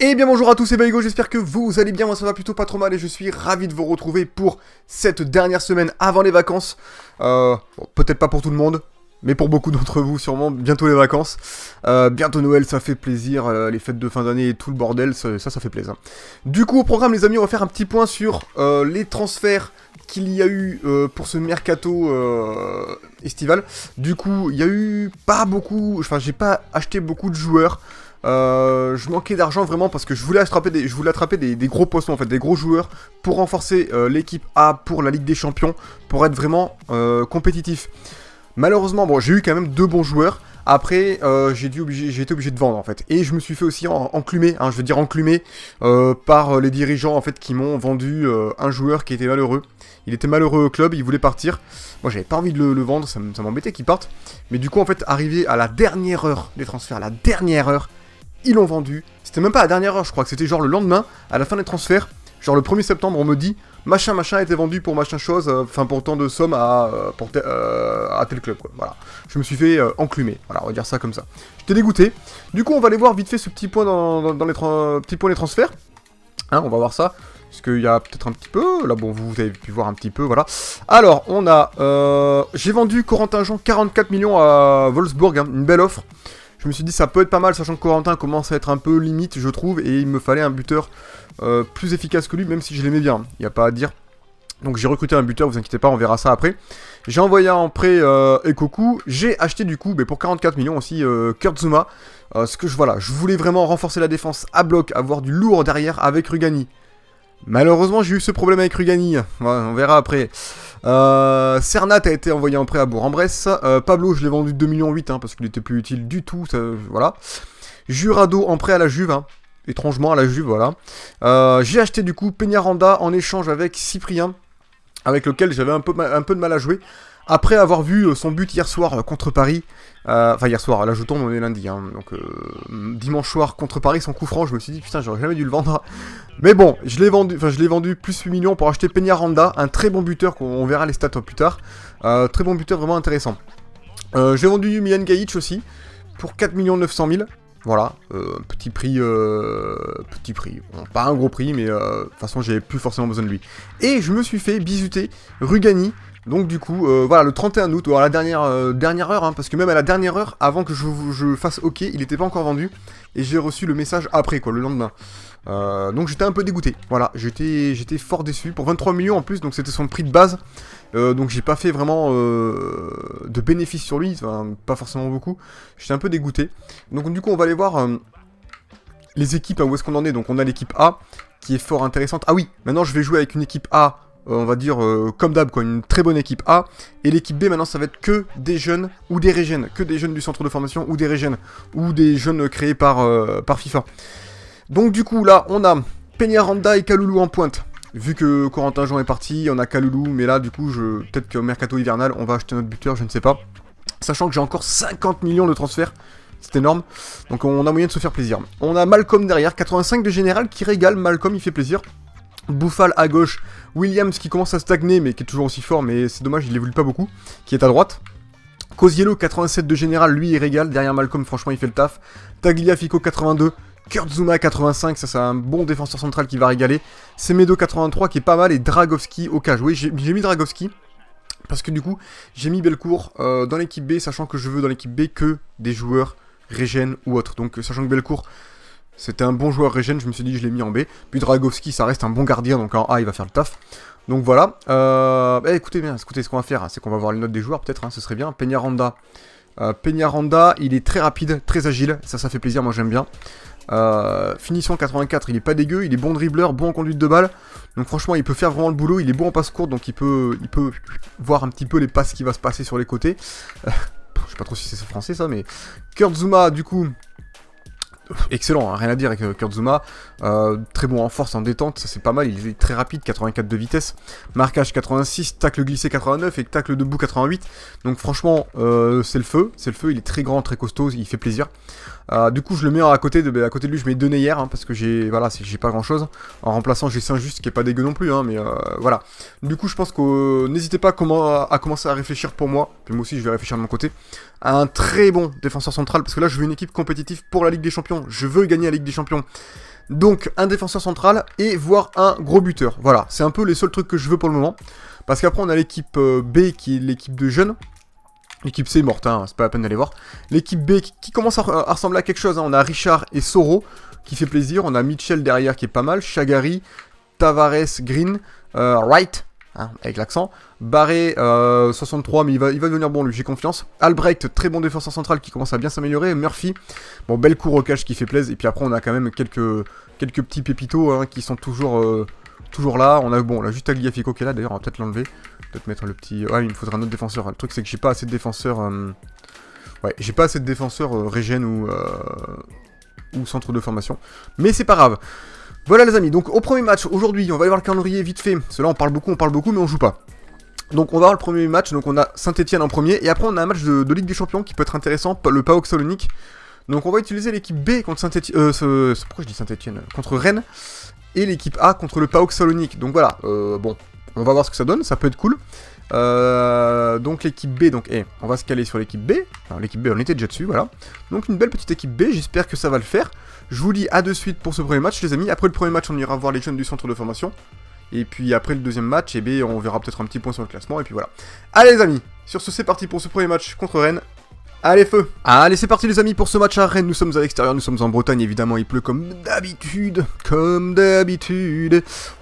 Et bien bonjour à tous, c'est Baigo, j'espère que vous allez bien, moi ça va plutôt pas trop mal et je suis ravi de vous retrouver pour cette dernière semaine avant les vacances. Bon, peut-être pas pour tout le monde, mais pour beaucoup d'entre vous sûrement, bientôt les vacances. Bientôt Noël, ça fait plaisir, les fêtes de fin d'année et tout le bordel, ça fait plaisir. Du coup au programme les amis, on va faire un petit point sur les transferts qu'il y a eu pour ce mercato estival. Du coup, il y a eu pas beaucoup, enfin j'ai pas acheté beaucoup de joueurs. Je manquais d'argent vraiment parce que je voulais attraper des gros postes en fait, des gros joueurs pour renforcer l'équipe A pour la Ligue des Champions, pour être vraiment compétitif. Malheureusement, bon, j'ai eu quand même 2 bons joueurs. Après, j'ai été obligé de vendre en fait. Et je me suis fait aussi enclumer, par les dirigeants en fait qui m'ont vendu un joueur qui était malheureux. Il était malheureux au club, il voulait partir. Moi, j'avais pas envie de le vendre, ça m'embêtait qu'il parte. Mais du coup, en fait, arrivé à la dernière heure des transferts, la dernière heure, ils l'ont vendu. C'était même pas à la dernière heure, je crois que c'était genre le lendemain, à la fin des transferts. Genre le 1er septembre, on me dit machin a été vendu pour machin chose, pour tant de sommes à tel club quoi. Voilà. Je me suis fait enclumer. Voilà, on va dire ça comme ça. J'étais dégoûté. Du coup, on va aller voir vite fait ce petit point dans les petits points des transferts. Hein, on va voir ça. Parce qu'il y a peut-être un petit peu. Là, bon, vous avez pu voir un petit peu, voilà. Alors, on a. J'ai vendu Corentin Jean 44 millions à Wolfsburg, hein, une belle offre. Je me suis dit ça peut être pas mal, sachant que Corentin commence à être un peu limite, je trouve, et il me fallait un buteur plus efficace que lui, même si je l'aimais bien, il n'y a pas à dire. Donc j'ai recruté un buteur, vous inquiétez pas, on verra ça après. J'ai envoyé en prêt Ekoku, j'ai acheté du coup, pour 44 millions aussi, Kurt Zouma. Je voulais vraiment renforcer la défense à bloc, avoir du lourd derrière avec Rugani. Malheureusement, j'ai eu ce problème avec Rugani, on verra après. Cernat a été envoyé en prêt à Bourg-en-Bresse. Pablo, je l'ai vendu 2,8 millions, parce qu'il était plus utile du tout, voilà. Jurado en prêt à la Juve, étrangement à la Juve, voilà. J'ai acheté du coup Peñaranda en échange avec Cyprien, avec lequel j'avais un peu de mal à jouer. Après avoir vu son but hier soir contre Paris, hier soir, là je tombe, on est lundi, donc dimanche soir contre Paris, son coup franc, je me suis dit putain, j'aurais jamais dû le vendre. Mais bon, je l'ai vendu plus 8 millions pour acheter Peñaranda, un très bon buteur, on verra les stats plus tard. Très bon buteur, vraiment intéressant. J'ai vendu Milan Gajic aussi, pour 4 900 000. Voilà, petit prix, bon, pas un gros prix, mais de toute façon j'avais plus forcément besoin de lui. Et je me suis fait bisuter Rugani. Donc du coup, voilà, le 31 août, ou à la dernière heure, parce que même à la dernière heure, avant que je fasse OK, il n'était pas encore vendu, et j'ai reçu le message après, quoi, le lendemain. Donc j'étais un peu dégoûté, voilà, j'étais fort déçu, pour 23 millions en plus, donc c'était son prix de base, donc j'ai pas fait vraiment de bénéfices sur lui, enfin, pas forcément beaucoup, j'étais un peu dégoûté. Donc du coup, on va aller voir les équipes, où est-ce qu'on en est. Donc on a l'équipe A, qui est fort intéressante. Ah oui, maintenant je vais jouer avec une équipe A, on va dire comme d'hab quoi, une très bonne équipe A, et l'équipe B maintenant ça va être que des jeunes ou des régènes, que des jeunes du centre de formation ou des régènes, ou des jeunes créés par FIFA. Donc du coup là on a Peñaranda et Kaloulou en pointe, vu que Corentin Jean est parti, on a Kaloulou, mais là du coup peut-être que mercato hivernal on va acheter notre buteur, je ne sais pas, sachant que j'ai encore 50 millions de transferts. C'est énorme, donc on a moyen de se faire plaisir. On a Malcolm derrière, 85 de général qui régale, Malcolm il fait plaisir. Bouffal à gauche, Williams qui commence à stagner mais qui est toujours aussi fort, mais c'est dommage, il évolue pas beaucoup, qui est à droite. Cosiello 87 de général, lui il régale, derrière Malcolm franchement il fait le taf. Tagliafico 82, Kurt Zouma 85, ça c'est un bon défenseur central qui va régaler. Semedo 83 qui est pas mal, et Dragowski au cage. Oui, j'ai mis Dragowski, parce que du coup j'ai mis Belcourt dans l'équipe B, sachant que je veux dans l'équipe B que des joueurs régènes ou autres. Donc sachant que Belcourt c'était un bon joueur régène, je me suis dit je l'ai mis en B. Puis Dragowski ça reste un bon gardien, donc en A il va faire le taf. Donc voilà, écoutez ce qu'on va faire, c'est qu'on va voir les notes des joueurs peut-être, ce serait bien. Peñaranda, il est très rapide, très agile, ça fait plaisir, moi j'aime bien. Finition 84, il est pas dégueu, il est bon dribbleur, bon en conduite de balle. Donc franchement il peut faire vraiment le boulot, il est bon en passe courte, donc il peut voir un petit peu les passes qui va se passer sur les côtés. Je sais pas trop si c'est français ça, mais Kurt Zouma du coup... Excellent, rien à dire avec Kurt Zouma, très bon en force, en détente, ça c'est pas mal, il est très rapide, 84 de vitesse, marquage 86, tacle glissé 89 et tacle debout 88, donc franchement c'est le feu, il est très grand, très costaud, il fait plaisir. Du coup je le mets à côté de lui, je mets Deneyer, parce que j'ai pas grand chose, en remplaçant j'ai Saint-Just qui est pas dégueu non plus, mais voilà. Du coup je pense que n'hésitez pas à commencer à réfléchir pour moi, puis moi aussi je vais réfléchir de mon côté, à un très bon défenseur central, parce que là je veux une équipe compétitive pour la Ligue des Champions Champions. Je veux gagner la Ligue des Champions. Donc, un défenseur central et voire un gros buteur. Voilà, c'est un peu les seuls trucs que je veux pour le moment. Parce qu'après, on a l'équipe B qui est l'équipe de jeunes. L'équipe C est morte, hein, c'est pas la peine d'aller voir. L'équipe B qui commence à ressembler à quelque chose. Hein. On a Richard et Soro qui fait plaisir. On a Mitchell derrière qui est pas mal. Chagari, Tavares, Green, Wright, hein, avec l'accent. Barré, 63, mais il va devenir bon lui, j'ai confiance. Albrecht, très bon défenseur central qui commence à bien s'améliorer. Murphy, bon, belle cour au cache qui fait plaisir. Et puis après, on a quand même quelques petits pépitos hein, qui sont toujours là. On a juste Tagliafico qui est là, d'ailleurs, on va peut-être l'enlever. Peut-être mettre le petit... Ouais, il me faudra un autre défenseur. Le truc, c'est que j'ai pas assez de défenseurs... Ouais, j'ai pas assez de défenseurs régène ou centre de formation. Mais c'est pas grave. Voilà les amis, donc au premier match, aujourd'hui, on va aller voir le calendrier vite fait. Parce que là, on parle beaucoup, mais on joue pas. Donc on va voir le premier match, donc on a Saint-Etienne en premier. Et après, on a un match de Ligue des Champions qui peut être intéressant, le PAOK Salonique. Donc on va utiliser l'équipe B contre Saint-Etienne... pourquoi je dis Saint-Etienne? Contre Rennes. Et l'équipe A contre le PAOK Salonique. Donc voilà, bon... On va voir ce que ça donne, ça peut être cool. Donc l'équipe B, on va se caler sur l'équipe B. Alors l'équipe B, on était déjà dessus, voilà. Donc une belle petite équipe B, j'espère que ça va le faire. Je vous dis à de suite pour ce premier match, les amis. Après le premier match, on ira voir les jeunes du centre de formation. Et puis après le deuxième match, on verra peut-être un petit point sur le classement, et puis voilà. Allez les amis, sur ce c'est parti pour ce premier match contre Rennes. Allez feu! Allez c'est parti les amis pour ce match à Rennes, nous sommes à l'extérieur, nous sommes en Bretagne, évidemment il pleut comme d'habitude.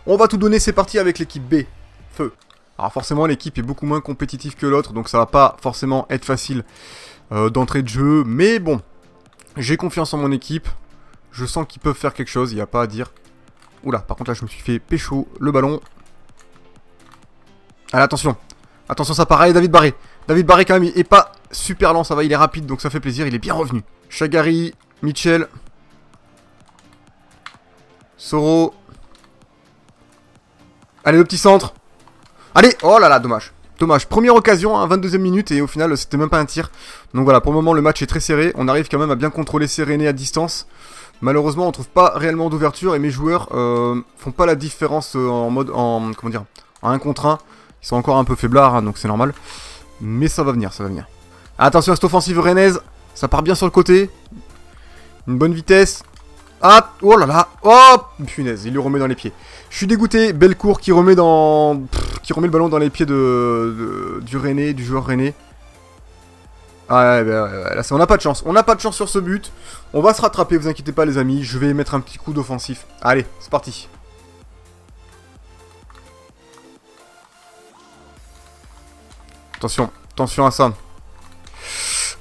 On va tout donner, c'est parti avec l'équipe B. Feu. Alors forcément l'équipe est beaucoup moins compétitive que l'autre, donc ça va pas forcément être facile d'entrée de jeu, mais bon, j'ai confiance en mon équipe, je sens qu'ils peuvent faire quelque chose, il n'y a pas à dire. Oula, par contre là je me suis fait pécho le ballon. Allez attention, attention ça part, allez David Barré quand même il est pas super lent, ça va, il est rapide donc ça fait plaisir, il est bien revenu. Chagari, Mitchell, Soro, allez le petit centre. Allez, oh là là, dommage. Dommage, première occasion, hein, 22e minute, et au final, c'était même pas un tir. Donc voilà, pour le moment, le match est très serré. On arrive quand même à bien contrôler Séréné à distance. Malheureusement, on trouve pas réellement d'ouverture, et mes joueurs font pas la différence en 1 contre 1. Ils sont encore un peu faiblards, hein, donc c'est normal. Mais ça va venir, ça va venir. Attention à cette offensive rennaise, ça part bien sur le côté. Une bonne vitesse. Ah, oh là là, oh, punaise, il le remet dans les pieds. Je suis dégoûté, Bellecourt qui remet le ballon dans les pieds du Rennais, du joueur Rennais. Ah ouais, là on n'a pas de chance, sur ce but. On va se rattraper, vous inquiétez pas les amis, je vais mettre un petit coup d'offensif. Allez, c'est parti. Attention à ça.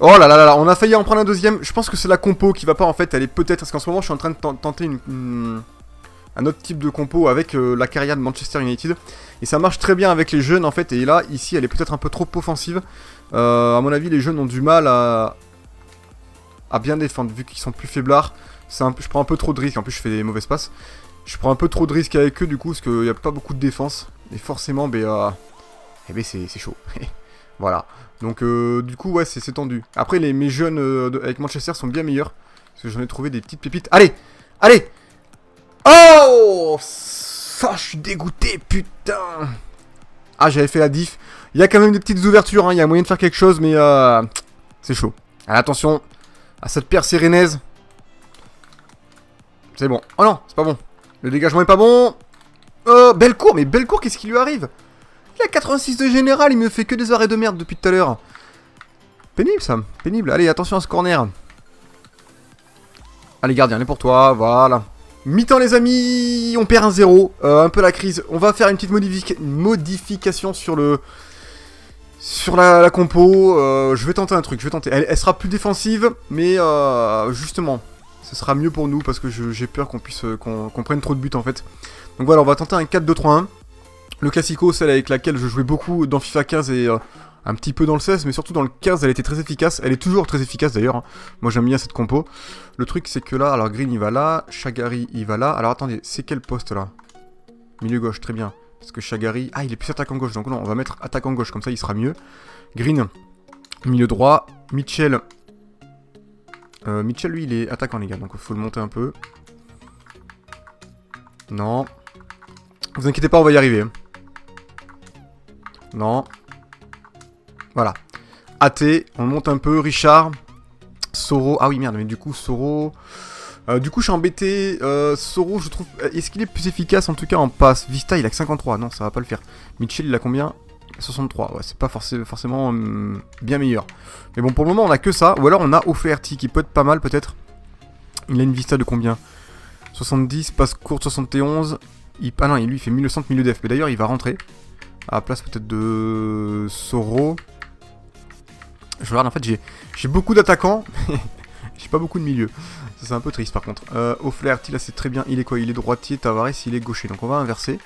Oh là là là là, on a failli en prendre un deuxième. Je pense que c'est la compo qui va pas en fait. Elle est peut-être... Parce qu'en ce moment, je suis en train de tenter un autre type de compo avec la carrière de Manchester United. Et ça marche très bien avec les jeunes en fait. Et là, ici, elle est peut-être un peu trop offensive. À mon avis, les jeunes ont du mal à bien défendre. Vu qu'ils sont plus faiblards, je prends un peu trop de risques. En plus, je fais des mauvaises passes. Je prends un peu trop de risques avec eux du coup. Parce qu'il n'y a pas beaucoup de défense. Et forcément, c'est chaud. Voilà. Donc du coup ouais c'est tendu. Après mes jeunes avec Manchester sont bien meilleurs. Parce que j'en ai trouvé des petites pépites. Allez. Oh ça je suis dégoûté putain. Ah j'avais fait la diff. Il y a quand même des petites ouvertures hein. Il y a moyen de faire quelque chose mais c'est chaud. Allez, attention à cette percée rennaise. C'est bon. Oh non c'est pas bon. Le dégagement est pas bon. Bellecourt. Mais Bellecourt qu'est-ce qui lui arrive? Il a 86 de général, il me fait que des arrêts de merde depuis tout à l'heure. Pénible ça, pénible. Allez, attention à ce corner. Allez gardien, elle est pour toi, voilà. Mi-temps les amis, on perd 1-0. Un peu la crise. On va faire une petite modification sur la compo. Je vais tenter un truc, Elle sera plus défensive, mais justement, ce sera mieux pour nous parce que j'ai peur qu'on prenne trop de buts en fait. Donc voilà, on va tenter un 4-2-3-1. Le Classico, celle avec laquelle je jouais beaucoup dans FIFA 15 et un petit peu dans le 16, mais surtout dans le 15, elle était très efficace. Elle est toujours très efficace d'ailleurs. Hein. Moi j'aime bien cette compo. Le truc c'est que là, alors Green il va là, Chagari il va là. Alors attendez, c'est quel poste là? Milieu gauche, très bien. Parce que Chagari, il est plus attaquant gauche, donc non, on va mettre attaquant gauche, comme ça il sera mieux. Green, milieu droit. Mitchell, lui il est attaquant les gars, donc il faut le monter un peu. Non. Vous inquiétez pas, on va y arriver. Non. Voilà. AT, on monte un peu. Richard. Soro. Ah oui, merde, mais du coup, Soro. Du coup, je suis embêté. Soro, je trouve... Est-ce qu'il est plus efficace en tout cas en passe? Vista, il a que 53. Non, ça va pas le faire. Mitchell, il a combien? 63. Ouais, c'est pas forcément bien meilleur. Mais bon, pour le moment, on a que ça. Ou alors, on a O'Flaherty qui peut être pas mal peut-être. Il a une Vista de combien? 70, passe courte 71. Ah non, lui, il fait 1900 milieu def. Mais d'ailleurs, il va rentrer. À la place peut-être de Soro. Je regarde, en fait, j'ai beaucoup d'attaquants. J'ai pas beaucoup de milieu. Ça, c'est un peu triste par contre. O'Flaherty, là, c'est très bien. Il est quoi? Il est droitier. Tavares, il est gaucher. Donc, on va inverser.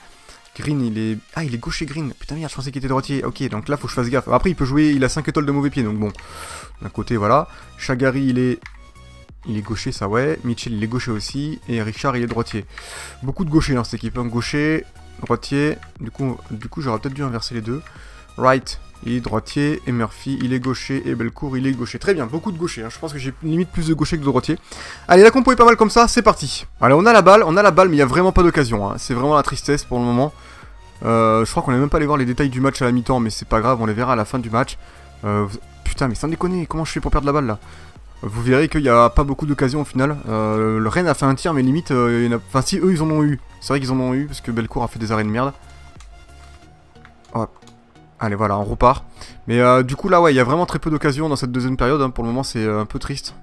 Green, il est... Ah, il est gaucher Green. Putain, merde, je pensais qu'il était droitier. Ok, donc là, faut que je fasse gaffe. Après, il peut jouer... Il a 5 étoiles de mauvais pied. Donc, bon. D'un côté, voilà. Chagari, il est gaucher, ça, ouais. Mitchell, il est gaucher aussi. Et Richard, il est droitier. Beaucoup de gauchers dans cette équipe. Un gaucher, droitier. Du coup j'aurais peut-être dû inverser les deux. Wright, il est droitier. Et Murphy, il est gaucher. Et Belcourt, il est gaucher. Très bien, beaucoup de gauchers. Hein. Je pense que j'ai limite plus de gauchers que de droitiers. Allez, la compo est pas mal comme ça. C'est parti. Allez, on a la balle, mais il n'y a vraiment pas d'occasion. Hein. C'est vraiment la tristesse pour le moment. Je crois qu'on n'est même pas allé voir les détails du match à la mi-temps. Mais c'est pas grave, on les verra à la fin du match. Putain, mais sans déconner, comment je fais pour perdre la balle là? Vous verrez qu'il n'y a pas beaucoup d'occasions au final. Le Rennes a fait un tir, mais limite, enfin si, eux ils en ont eu. C'est vrai qu'ils en ont eu, parce que Belcourt a fait des arrêts de merde. Oh. Allez, voilà, on repart. Mais du coup, là, ouais, il y a vraiment très peu d'occasions dans cette deuxième période. Hein. Pour le moment, c'est un peu triste.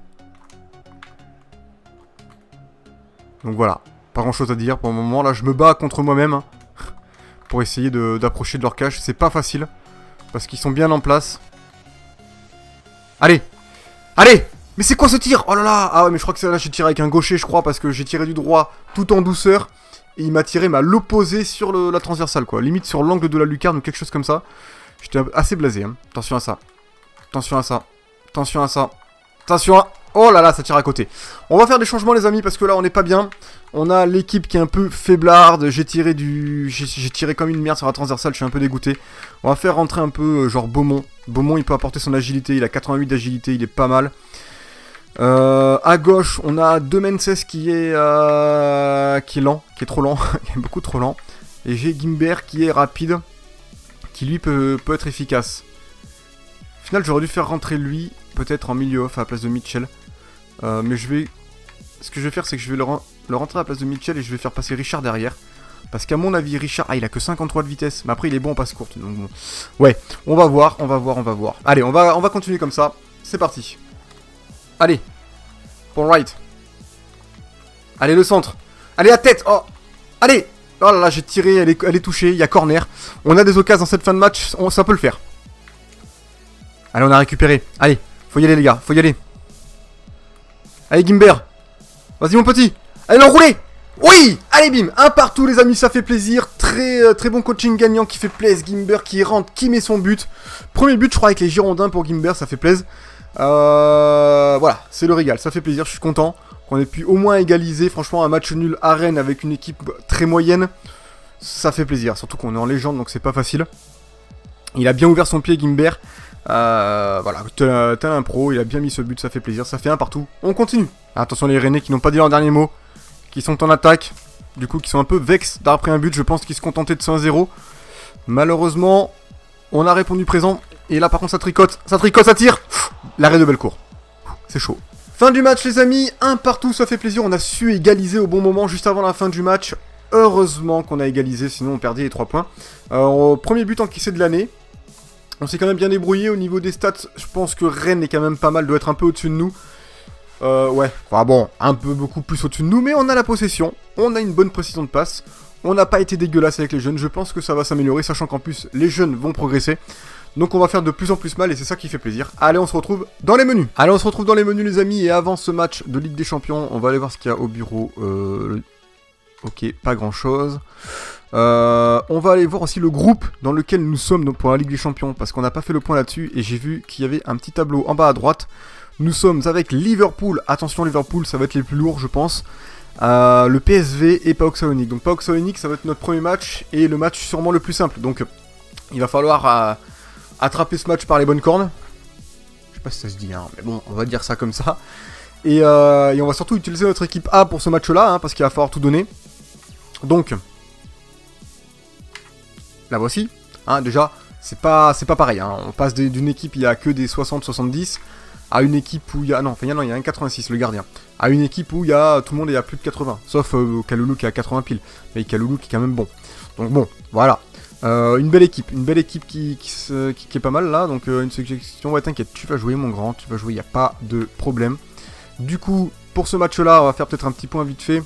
Donc voilà, pas grand chose à dire pour le moment. Là, je me bats contre moi-même. Hein, pour essayer d'approcher de leur cache. C'est pas facile, parce qu'ils sont bien en place. Allez! Allez! Mais c'est quoi ce tir? Oh là là! Ah ouais, mais je crois que là j'ai tiré avec un gaucher, je crois, parce que j'ai tiré du droit tout en douceur. Et il m'a tiré à l'opposé sur la transversale, quoi. Limite sur l'angle de la lucarne ou quelque chose comme ça. J'étais assez blasé, hein. Attention à ça. Attention à ça. Attention à ça. Attention à... Oh là là, ça tire à côté. On va faire des changements, les amis, parce que là, on n'est pas bien. On a l'équipe qui est un peu faiblarde. J'ai tiré comme une merde sur la transversale, je suis un peu dégoûté. On va faire rentrer un peu, genre Beaumont. Beaumont, il peut apporter son agilité. Il a 88 d'agilité, il est pas mal. À gauche, on a Demenses qui est lent, qui est trop lent, qui est beaucoup trop lent. Et j'ai Gimbert qui est rapide, qui lui peut être efficace. Au final, j'aurais dû faire rentrer lui, peut-être en milieu off à la place de Mitchell. Mais ce que je vais faire, c'est que je vais le rentrer à la place de Mitchell et je vais faire passer Richard derrière. Parce qu'à mon avis, Richard, il a que 53 de vitesse, mais après il est bon en passe courte. Donc bon. Ouais, on va voir. Allez, on va continuer comme ça. C'est parti. Allez, pour Wright. Allez, le centre. Allez, la tête. Oh, allez. Oh là là, j'ai tiré, elle est touchée, il y a corner. On a des occasions dans cette fin de match, ça peut le faire. Allez, on a récupéré. Allez, faut y aller les gars, faut y aller. Allez, Gimbert. Vas-y mon petit. Allez, l'enrouler. Oui. Allez, bim. Un partout les amis, ça fait plaisir. Très bon coaching gagnant qui fait plaisir. Gimbert qui rentre, qui met son but. Premier but, je crois, avec les Girondins pour Gimbert, ça fait plaisir. Voilà, c'est le régal, ça fait plaisir, je suis content qu'on ait pu au moins égaliser. Franchement, un match nul à Rennes avec une équipe très moyenne, ça fait plaisir, surtout qu'on est en légende donc c'est pas facile. Il a bien ouvert son pied Gimbert, voilà, tel un pro, il a bien mis ce but, ça fait plaisir, ça fait un partout. On continue. Attention les Rennais qui n'ont pas dit leur dernier mot, qui sont en attaque, du coup qui sont un peu vex d'après un but, je pense qu'ils se contentaient de 1-0. Malheureusement, on a répondu présent. Et là par contre ça tricote, ça tire. L'arrêt de Belcourt. C'est chaud. Fin du match les amis, un partout, ça fait plaisir. On a su égaliser au bon moment juste avant la fin du match. Heureusement qu'on a égalisé, sinon on perdait les 3 points. Premier but encaissé de l'année. On s'est quand même bien débrouillé au niveau des stats. Je pense que Rennes est quand même pas mal, doit être un peu au-dessus de nous. Ouais, enfin bon, un peu beaucoup plus au-dessus de nous, mais on a la possession. On a une bonne précision de passe. On n'a pas été dégueulasse avec les jeunes. Je pense que ça va s'améliorer, sachant qu'en plus les jeunes vont progresser. Donc on va faire de plus en plus mal et c'est ça qui fait plaisir. Allez, on se retrouve dans les menus. Allez, on se retrouve dans les menus les amis. Et avant ce match de Ligue des Champions, on va aller voir ce qu'il y a au bureau. Ok, pas grand chose. On va aller voir aussi le groupe dans lequel nous sommes pour la Ligue des Champions. Parce qu'on n'a pas fait le point là-dessus. Et j'ai vu qu'il y avait un petit tableau en bas à droite. Nous sommes avec Liverpool. Attention Liverpool, ça va être les plus lourds je pense. Le PSV et PAOK Salonique. Donc PAOK Salonique, ça va être notre premier match. Et le match sûrement le plus simple. Donc il va falloir... attraper ce match par les bonnes cornes. Je sais pas si ça se dit, hein, mais bon, on va dire ça comme ça. Et on va surtout utiliser notre équipe A pour ce match-là, hein, parce qu'il va falloir tout donner. Donc, la voici. Hein, déjà, c'est pas pareil. Hein. On passe d'une équipe, il y a que des 60-70, à une équipe où il y a... Non, enfin non, il y a un 86, le gardien. À une équipe où il y a tout le monde est à plus de 80. Sauf Kaloulou qui est à 80 piles. Mais Kaloulou qui est quand même bon. Donc bon, voilà. Une belle équipe qui est pas mal là. Donc une suggestion, ouais t'inquiète, tu vas jouer mon grand, tu vas jouer, il n'y a pas de problème. Du coup, pour ce match-là, on va faire peut-être un petit point vite fait.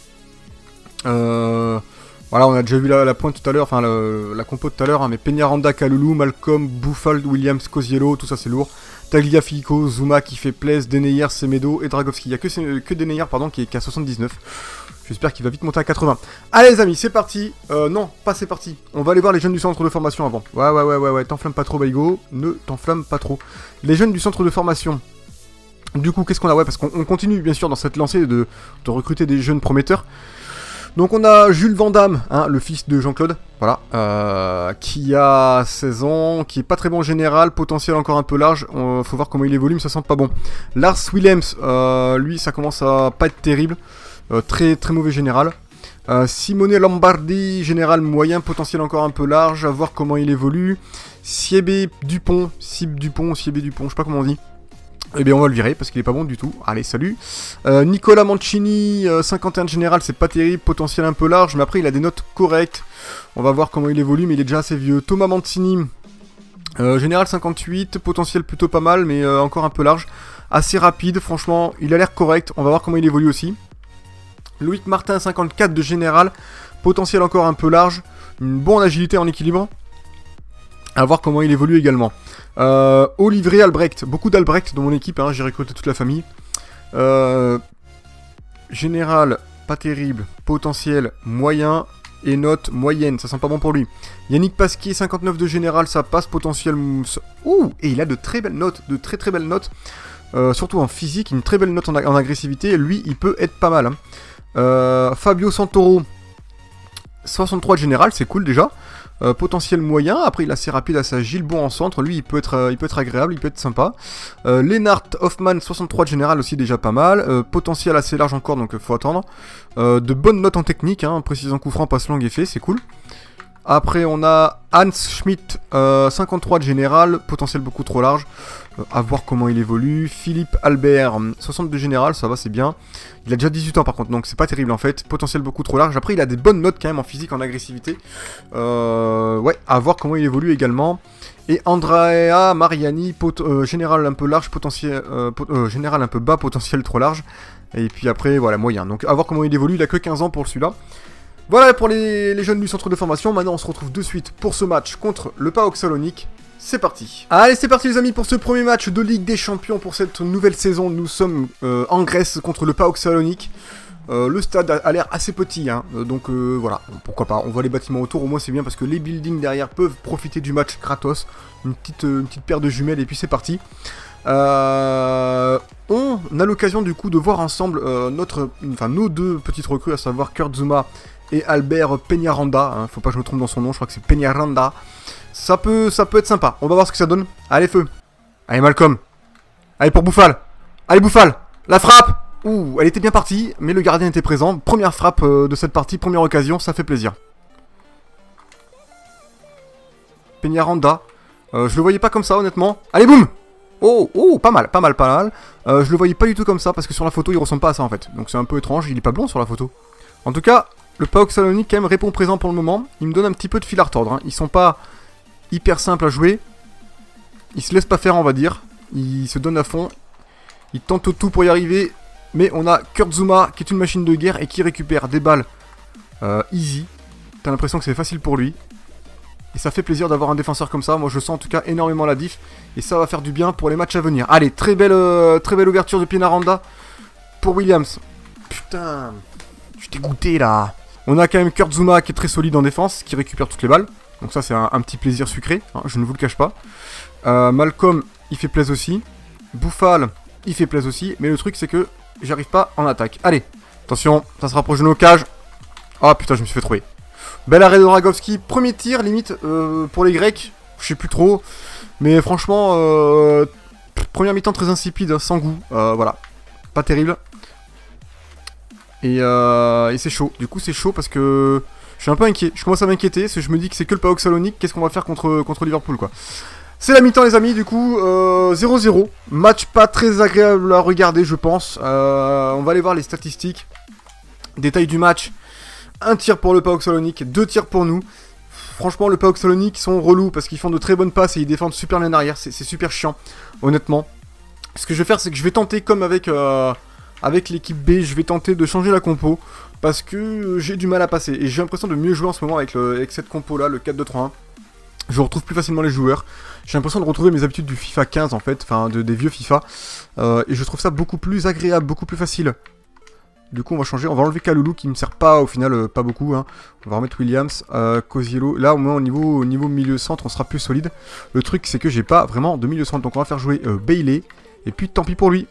Voilà, on a déjà vu la pointe tout à l'heure, enfin la compo tout à l'heure, hein, mais Peñaranda, Kaloulou, Malcolm, Bouffal, Williams, Koziello, tout ça c'est lourd. Tagliafico, Zuma qui fait plaise, Deneyer, Semedo et Dragowski. Il n'y a que Deneyer pardon, qui est qu'à 79. J'espère qu'il va vite monter à 80. Allez les amis, c'est parti. Non, pas c'est parti. On va aller voir les jeunes du centre de formation avant. Ouais, t'enflamme pas trop Baigo. Ne t'enflamme pas trop. Les jeunes du centre de formation. Du coup, qu'est-ce qu'on a? Ouais, parce qu'on continue bien sûr dans cette lancée de recruter des jeunes prometteurs. Donc on a Jules Vandamme, hein, le fils de Jean-Claude, voilà, qui a 16 ans, qui est pas très bon en général, potentiel encore un peu large, faut voir comment il évolue, mais ça sent pas bon. Lars Willems, lui ça commence à pas être terrible, très mauvais général. Simone Lombardi, général moyen, potentiel encore un peu large, à voir comment il évolue. Siébé Dupont, je sais pas comment on dit. Eh bien on va le virer parce qu'il est pas bon du tout. Allez salut. Nicolas Mancini, 51 de général, c'est pas terrible, potentiel un peu large, mais après il a des notes correctes. On va voir comment il évolue, mais il est déjà assez vieux. Thomas Mancini, général 58, potentiel plutôt pas mal, mais encore un peu large. Assez rapide, franchement, il a l'air correct, on va voir comment il évolue aussi. Loïc Martin, 54 de général, potentiel encore un peu large, une bonne agilité en équilibre. À voir comment il évolue également. Olivier Albrecht, beaucoup d'Albrecht dans mon équipe, hein, j'ai recruté toute la famille. Général, pas terrible, potentiel, moyen et note moyenne, ça sent pas bon pour lui. Yannick Pasquier, 59 de général, ça passe, potentiel... Ouh, et il a de très belles notes, très belles notes, surtout en physique, une très belle note en agressivité, lui il peut être pas mal. Hein. Fabio Santoro, 63 de général, c'est cool déjà. Potentiel moyen, après il est assez rapide, assez agile, bon en centre, lui il peut être agréable, il peut être sympa. Lennart Hoffmann, 63 de général aussi déjà pas mal, potentiel assez large encore donc faut attendre. De bonnes notes en technique, hein, précisant coup franc, passe longue et fait, c'est cool. Après on a Hans Schmidt, 53 de général, potentiel beaucoup trop large, à voir comment il évolue. Philippe Albert, 60 de général, ça va c'est bien. Il a déjà 18 ans par contre, donc c'est pas terrible en fait, potentiel beaucoup trop large. Après il a des bonnes notes quand même en physique, en agressivité. Ouais, à voir comment il évolue également. Et Andrea Mariani, général un peu large, potentiel, général un peu bas, potentiel trop large. Et puis après voilà, moyen. Donc à voir comment il évolue, il a que 15 ans pour celui-là. Voilà pour les jeunes du centre de formation. Maintenant on se retrouve de suite pour ce match contre le PAOK Salonique. C'est parti. Allez, c'est parti les amis pour ce premier match de Ligue des Champions pour cette nouvelle saison. Nous sommes en Grèce contre le PAOK Salonique. Le stade a l'air assez petit, hein, donc voilà, pourquoi pas, on voit les bâtiments autour, au moins c'est bien parce que les buildings derrière peuvent profiter du match gratos. Une petite paire de jumelles et puis c'est parti. On a l'occasion du coup de voir ensemble nos deux petites recrues, à savoir Kurt Zouma et Albert Peñaranda, hein, faut pas que je me trompe dans son nom, je crois que c'est Peñaranda. Ça peut être sympa, on va voir ce que ça donne. Allez feu. Allez Malcolm. Allez pour Bouffal. Allez Bouffal. La frappe. Ouh, elle était bien partie, mais le gardien était présent. Première frappe de cette partie, première occasion, ça fait plaisir. Peñaranda. Je le voyais pas comme ça honnêtement. Allez boum. Oh, pas mal. Je le voyais pas du tout comme ça, parce que sur la photo il ressemble pas à ça en fait. Donc c'est un peu étrange, il est pas blond sur la photo. En tout cas, le PAOK Salonique quand même répond présent pour le moment. Il me donne un petit peu de fil à retordre, hein. Ils sont pas hyper simples à jouer. Ils se laissent pas faire on va dire. Ils se donnent à fond. Ils tentent tout pour y arriver. Mais on a Kurt Zouma qui est une machine de guerre et qui récupère des balles easy. T'as l'impression que c'est facile pour lui. Et ça fait plaisir d'avoir un défenseur comme ça. Moi je sens en tout cas énormément la diff. Et ça va faire du bien pour les matchs à venir. Allez, très belle ouverture de Peñaranda pour Williams. Putain, je suis dégoûté là. On a quand même Kurt Zouma qui est très solide en défense, qui récupère toutes les balles. Donc ça c'est un petit plaisir sucré, hein, je ne vous le cache pas. Malcolm, il fait plaisir aussi. Bouffal, il fait plaisir aussi. Mais le truc c'est que j'arrive pas en attaque. Allez, attention, ça se rapproche de nos cages. Ah putain, je me suis fait trouver. Bel arrêt de Dragowski. Premier tir, limite, pour les Grecs. Je sais plus trop. Mais franchement, première mi-temps très insipide, sans goût. Voilà, pas terrible. Et c'est chaud. Du coup, c'est chaud parce que je suis un peu inquiet. Je commence à m'inquiéter parce que je me dis que c'est que le PAOK Salonique. Qu'est-ce qu'on va faire contre Liverpool, quoi. C'est la mi-temps les amis, du coup 0-0. Match pas très agréable à regarder je pense. On va aller voir les statistiques. Détail du match. 1 tir pour le PAOK Salonique, 2 tirs pour nous. Franchement le PAOK Salonique sont relous parce qu'ils font de très bonnes passes et ils défendent super bien derrière. C'est super chiant, honnêtement. Ce que je vais faire c'est que je vais tenter comme avec l'équipe B, je vais tenter de changer la compo. Parce que j'ai du mal à passer. Et j'ai l'impression de mieux jouer en ce moment avec cette compo là, le 4-2-3-1. Je retrouve plus facilement les joueurs. J'ai l'impression de retrouver mes habitudes du FIFA 15 en fait, enfin des vieux FIFA. Et je trouve ça beaucoup plus agréable, beaucoup plus facile. Du coup on va changer, on va enlever Kaloulou qui me sert pas au final, pas beaucoup. Hein. On va remettre Williams, Koziello. Là au moins au niveau milieu centre on sera plus solide. Le truc c'est que j'ai pas vraiment de milieu centre, donc on va faire jouer Bailey. Et puis tant pis pour lui.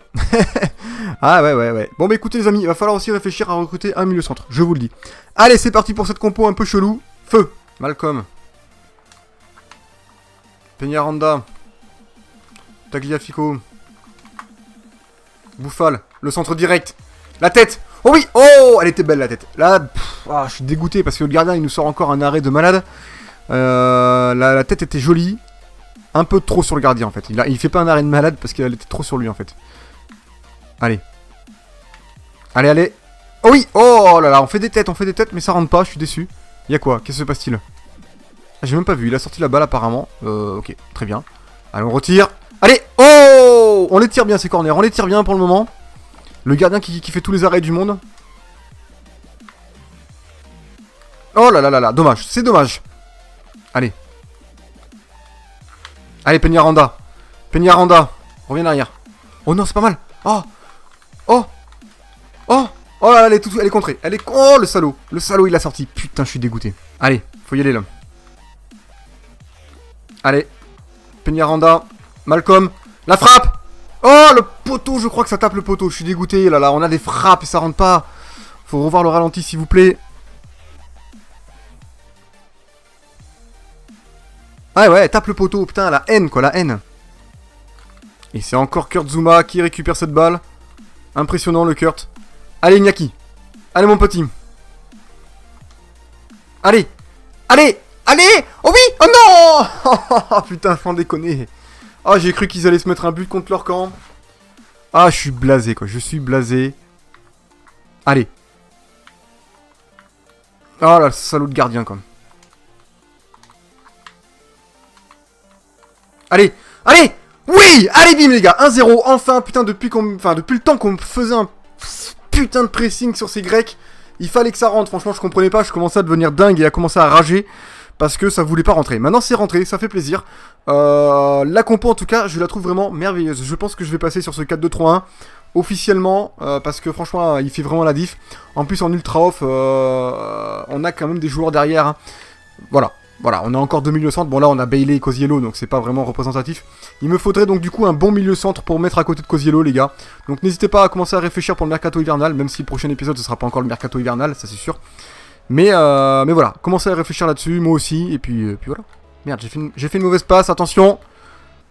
Ah ouais. Bon bah écoutez les amis, il va falloir aussi réfléchir à recruter un milieu centre, je vous le dis. Allez c'est parti pour cette compo un peu chelou. Feu, Malcolm. Peñaranda, Tagliafico, Bouffal, le centre direct, la tête. Oh oui, oh, elle était belle la tête. Là, je suis dégoûté parce que le gardien il nous sort encore un arrêt de malade. La tête était jolie, un peu trop sur le gardien en fait. Il fait pas un arrêt de malade parce qu'elle était trop sur lui en fait. Allez. Oh oui, oh là là, on fait des têtes, mais ça rentre pas, je suis déçu. Y'a quoi? Qu'est-ce qui se passe-t-il? J'ai même pas vu, il a sorti la balle apparemment. Ok, très bien. Allez, on retire. Allez, oh, on les tire bien ces corners, on les tire bien pour le moment. Le gardien qui fait tous les arrêts du monde. Oh là là là là, dommage, c'est dommage. Allez. Allez, Peñaranda, reviens derrière. Oh non, c'est pas mal. Oh là là, elle est contrée. Oh, le salaud, il l'a sorti. Putain, je suis dégoûté. Allez, faut y aller là. Allez, Peñaranda, Malcolm, la frappe. Oh, le poteau, je crois que ça tape le poteau. Je suis dégoûté, là, on a des frappes et ça rentre pas. Faut revoir le ralenti, s'il vous plaît. Ah ouais, tape le poteau, putain, la haine, quoi, la haine. Et c'est encore Kurt Zouma qui récupère cette balle. Impressionnant, le Kurt. Allez, Iñaki. Allez, mon petit. Allez. Oh oui. Oh non. Oh putain, sans déconner. Oh, j'ai cru qu'ils allaient se mettre un but contre leur camp. Ah, je suis blasé, quoi. Je suis blasé. Allez. Oh là, salaud de gardien, quoi. Allez. Oui. Allez, bim, les gars. 1-0. Enfin, putain, depuis le temps qu'on faisait un putain de pressing sur ces Grecs, il fallait que ça rentre. Franchement, je comprenais pas. Je commençais à devenir dingue et à commencer à rager. Parce que ça voulait pas rentrer. Maintenant c'est rentré, ça fait plaisir. La compo en tout cas, je la trouve vraiment merveilleuse. Je pense que je vais passer sur ce 4-2-3-1 officiellement. Parce que franchement, il fait vraiment la diff. En plus en ultra off, on a quand même des joueurs derrière. Hein. Voilà, on a encore 2 milieux centres. Bon là on a Bailey et Koziello, donc c'est pas vraiment représentatif. Il me faudrait donc du coup un bon milieu centre pour mettre à côté de Koziello les gars. Donc n'hésitez pas à commencer à réfléchir pour le mercato hivernal. Même si le prochain épisode ce sera pas encore le mercato hivernal, ça c'est sûr. Mais voilà, commencez à réfléchir là-dessus, moi aussi, et puis voilà. Merde, j'ai fait une mauvaise passe, attention.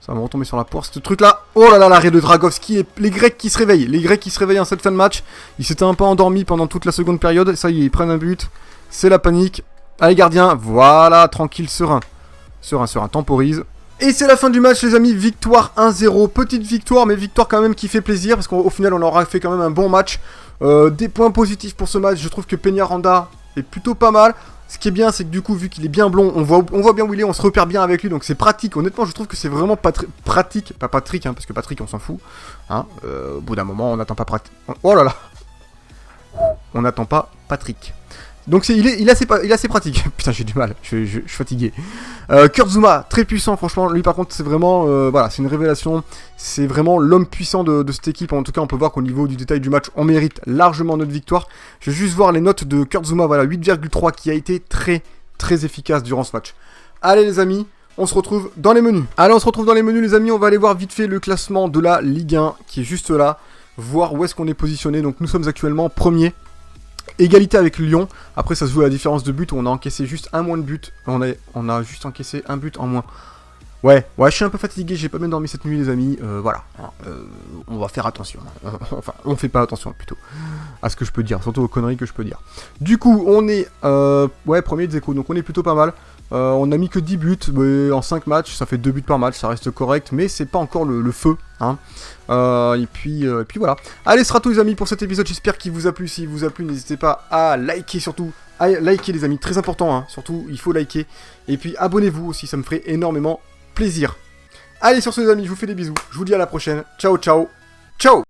Ça va me retomber sur la poire, ce truc-là. Oh là là, l'arrêt de Dragovski, les Grecs qui se réveillent en cette fin de match. Ils s'étaient un peu endormis pendant toute la seconde période, ça y est, ils prennent un but. C'est la panique. Allez, gardien, voilà, tranquille, serein. Serein, temporise. Et c'est la fin du match les amis, victoire 1-0, petite victoire, mais victoire quand même qui fait plaisir, parce qu'au final on aura fait quand même un bon match. Des points positifs pour ce match, je trouve que Peñaranda est plutôt pas mal. Ce qui est bien, c'est que du coup, vu qu'il est bien blond, on voit bien où il est, on se repère bien avec lui, donc c'est pratique. Honnêtement, je trouve que c'est vraiment pratique. Pas Patrick, hein, parce que Patrick, on s'en fout. Hein, au bout d'un moment, on n'attend pas Patrick. Oh là là. On n'attend pas Patrick. Donc il est assez pratique. Putain, j'ai du mal, je suis fatigué. Kurt Zouma, très puissant, franchement. Lui, par contre, c'est vraiment, voilà, c'est une révélation. C'est vraiment l'homme puissant de cette équipe. En tout cas, on peut voir qu'au niveau du détail du match, on mérite largement notre victoire. Je vais juste voir les notes de Kurt Zouma. Voilà, 8,3 qui a été très, très efficace durant ce match. Allez, les amis, on se retrouve dans les menus. Allez, on se retrouve dans les menus, les amis. On va aller voir vite fait le classement de la Ligue 1 qui est juste là. Voir où est-ce qu'on est positionné. Donc, nous sommes actuellement premiers. Égalité avec Lyon. Après ça se joue à la différence de but où on a encaissé juste un moins de but. On a juste encaissé un but en moins. Ouais, je suis un peu fatigué, j'ai pas bien dormi cette nuit les amis. Voilà. On va faire attention. Enfin, on fait pas attention plutôt à ce que je peux dire, surtout aux conneries que je peux dire. Du coup, on est premier ex aequo, donc on est plutôt pas mal. On a mis que 10 buts, mais en 5 matchs, ça fait 2 buts par match, ça reste correct, mais c'est pas encore le feu, hein. Et puis voilà. Allez, ce sera tout les amis pour cet épisode, j'espère qu'il vous a plu. S'il vous a plu, n'hésitez pas à liker surtout, à liker les amis, très important, hein. Surtout il faut liker. Et puis abonnez-vous aussi, ça me ferait énormément plaisir. Allez sur ce les amis, je vous fais des bisous, je vous dis à la prochaine, ciao ciao, ciao.